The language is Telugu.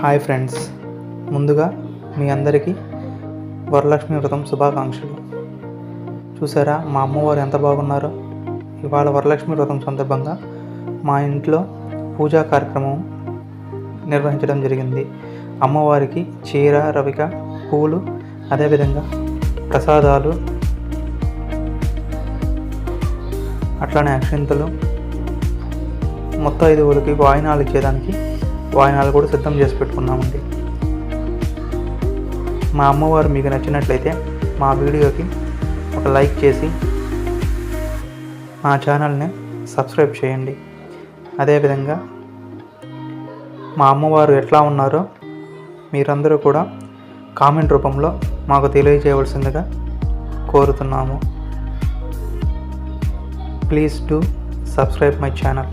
హాయ్ ఫ్రెండ్స్, ముందుగా మీ అందరికీ వరలక్ష్మి వ్రతం శుభాకాంక్షలు. చూసారా మా అమ్మవారు ఎంత బాగున్నారో. ఇవాళ వరలక్ష్మి వ్రతం సందర్భంగా మా ఇంట్లో పూజా కార్యక్రమం నిర్వహించడం జరిగింది. అమ్మవారికి చీర, రవిక, పూలు, అదేవిధంగా ప్రసాదాలు, అట్లానే అక్షింతలు, ముత్తైదువులకి వాయినాలు ఇచ్చేదానికి వాయినాలు కూడా సిద్ధం చేసి పెట్టుకున్నామండి. మా అమ్మవారు మీకు నచ్చినట్లయితే మా వీడియోకి ఒక లైక్ చేసి మా ఛానల్ని సబ్స్క్రైబ్ చేయండి. అదేవిధంగా మా అమ్మవారు ఎట్లా ఉన్నారో మీరందరూ కూడా కామెంట్ రూపంలో మాకు తెలియజేయవలసిందిగా కోరుతున్నాము. Please do subscribe my channel.